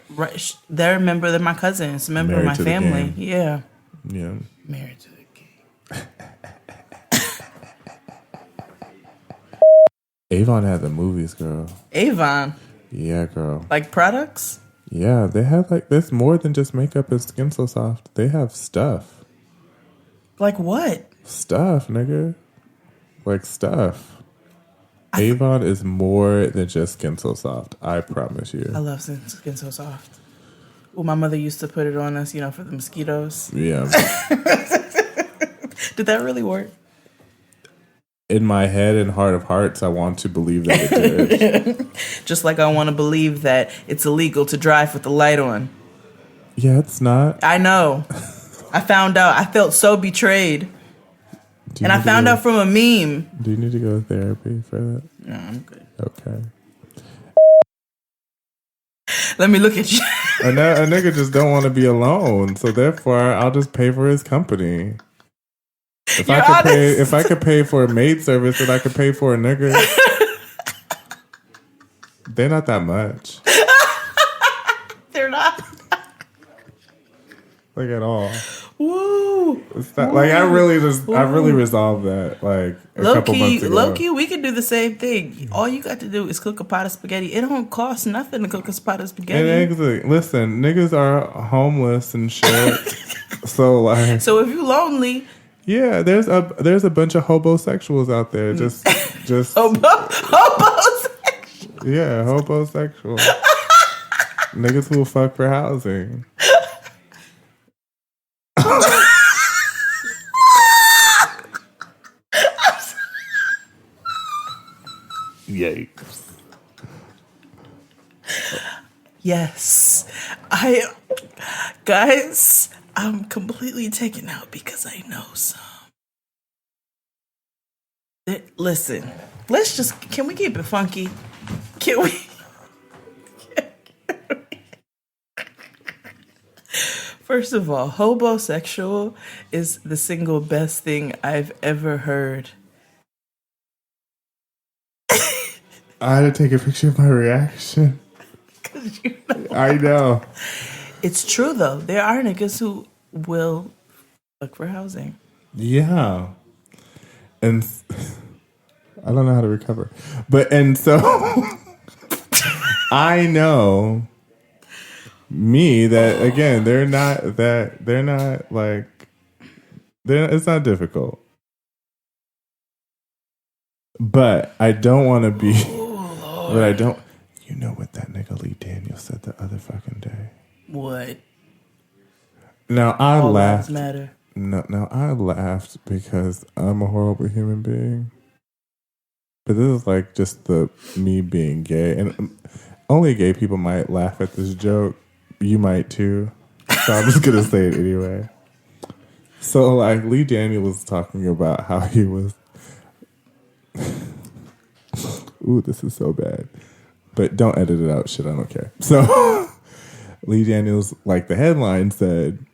They're a member. They're my cousins. Member Married of my to the family. game. Yeah. Yeah. Married to the king. Avon had the movies, girl. Avon. Yeah, girl. Like products. Yeah, they have there's more than just makeup and Skin So Soft. They have stuff. Like what? Stuff, nigga. Like stuff. Avon is more than just Skin So Soft. I promise you. I love Skin So Soft. Well, my mother used to put it on us, for the mosquitoes. Yeah. Did that really work? In my head and heart of hearts, I want to believe that it did. Just like I want to believe that it's illegal to drive with the light on. Yeah, it's not. I know. I found out. I felt so betrayed. And I found out from a meme. Do you need to go to therapy for that? No, I'm good. Okay. Let me look at you. A nigga just don't want to be alone, so therefore I'll just pay for his company. If I could pay for a maid service, then I could pay for a nigga. They're not that much. They're not. Like at all. Woo. It's not, like I really resolved that like a couple months ago. Low key, we could do the same thing. All you got to do is cook a pot of spaghetti. It don't cost nothing to cook a pot of spaghetti. And listen, niggas are homeless and shit. So if you're lonely, yeah, there's a bunch of hobosexuals out there. Just hobosexual. Yeah, hobosexual. Niggas who will fuck for housing. Yikes. Yes. I'm completely taken out because I know some. Listen, can we keep it funky? Can we? First of all, hobosexual is the single best thing I've ever heard. I had to take a picture of my reaction. I know. It's true though. There are niggas who will look for housing. Yeah. And I don't know how to recover. So I know me that again, it's not difficult. But I don't want to be but I don't. You know what that nigga Lee Daniels said the other fucking day? What? Now I All laughed. lives matter. No, I laughed because I'm a horrible human being. But this is like just me being gay, and only gay people might laugh at this joke. You might too. So I'm just gonna say it anyway. So like Lee Daniels was talking about how he was. Ooh, this is so bad. But don't edit it out, shit, I don't care. So, Lee Daniels, like the headline said,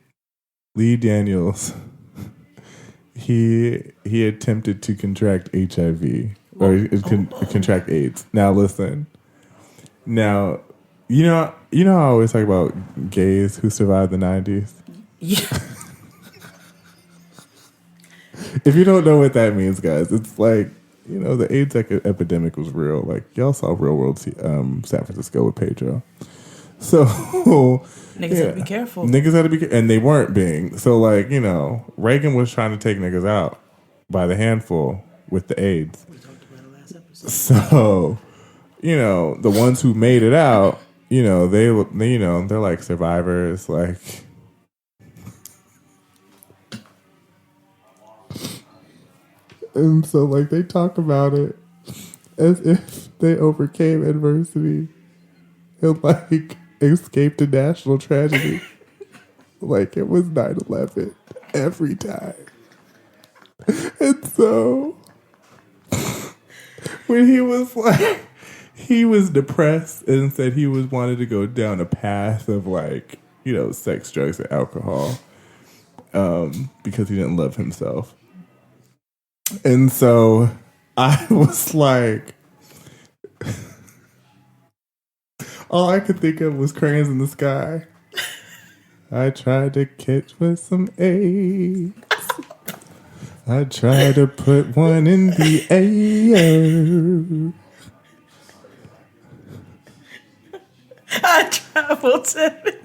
Lee Daniels, he attempted to contract HIV, or contract AIDS. Now, listen. Now, You know how I always talk about gays who survived the 90s? Yeah. If you don't know what that means, guys, it's like, the AIDS epidemic was real. Like, y'all saw Real World San Francisco with Pedro. So niggas had to be careful. Niggas had to be, and they weren't being. So, like, Reagan was trying to take niggas out by the handful with the AIDS. We talked about it last episode. So, the ones who made it out, they're like survivors, like. And so, like, they talk about it as if they overcame adversity and, like, escaped a national tragedy. Like, it was 9/11 every time. And so, when he was, like, he was depressed and said he wanted to go down a path of, like, sex, drugs, and alcohol because he didn't love himself. And so I was like, all I could think of was Cranes in the Sky. I tried to catch with some AIDS. I tried to put one in the air. I traveled 70s.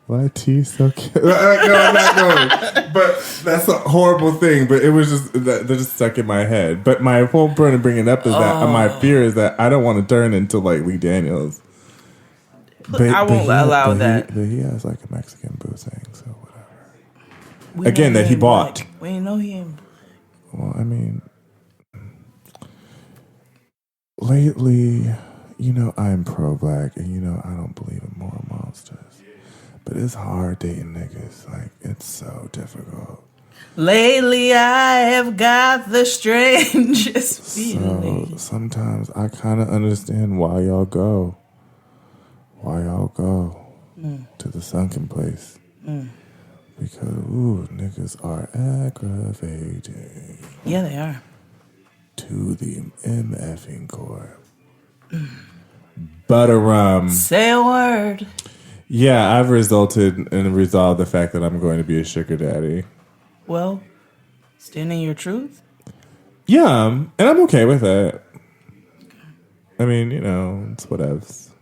Why tea so cute? No, I'm not going. But that's a horrible thing. But it was just that just stuck in my head. But my whole point of bringing it up is that my fear is that I don't want to turn into like Lee Daniels. I won't allow that. But he has like a Mexican boo thing, so whatever. Again, that he bought. Black. We know he ain't black. Well, I mean, lately, I'm pro-black, and I don't believe in moral monsters. But it's hard dating niggas. Like, it's so difficult. Lately, I have got the strangest feeling. So sometimes I kind of understand why y'all go. To the sunken place. Because, niggas are aggravating. Yeah, they are. To the MFing core. Butterum. Say a word. Yeah, I've resolved the fact that I'm going to be a sugar daddy. Well, stand in your truth? Yeah, and I'm okay with that. I mean, it's whatevs.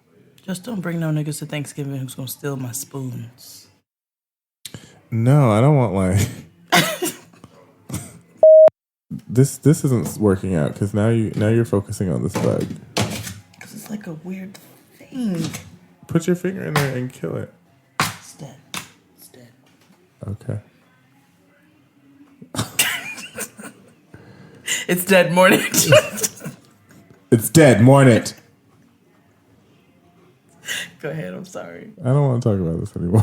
Just don't bring no niggas to Thanksgiving who's going to steal my spoons. No, I don't want like... This isn't working out because now you're focusing on this bug. Because it's like a weird thing. Put your finger in there and kill it. It's dead. Okay. It's dead, mourn it. It's dead, mourn it. Go ahead, I'm sorry. I don't want to talk about this anymore.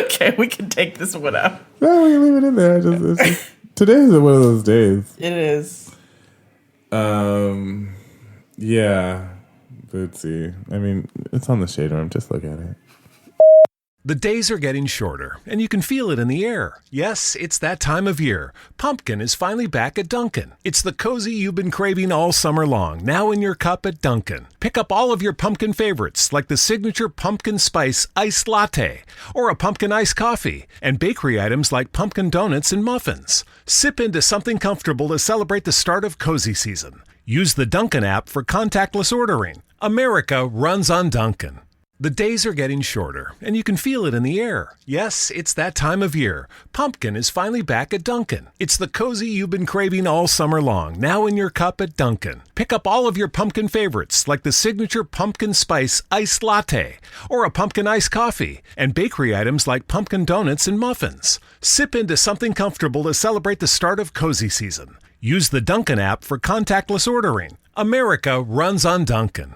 Okay, we can take this one out. No, we can leave it in there. It's just, today is one of those days. It is. Yeah. Let's see. I mean, it's on the shade room. Just look at it. The days are getting shorter, and you can feel it in the air. Yes, it's that time of year. Pumpkin is finally back at Dunkin'. It's the cozy you've been craving all summer long, now in your cup at Dunkin'. Pick up all of your pumpkin favorites, like the signature pumpkin spice iced latte, or a pumpkin iced coffee, and bakery items like pumpkin donuts and muffins. Sip into something comfortable to celebrate the start of cozy season. Use the Dunkin' app for contactless ordering. America runs on Dunkin'. The days are getting shorter, and you can feel it in the air. Yes, it's that time of year. Pumpkin is finally back at Dunkin'. It's the cozy you've been craving all summer long, now in your cup at Dunkin'. Pick up all of your pumpkin favorites, like the signature pumpkin spice iced latte, or a pumpkin iced coffee, and bakery items like pumpkin donuts and muffins. Sip into something comfortable to celebrate the start of cozy season. Use the Dunkin' app for contactless ordering. America runs on Dunkin'.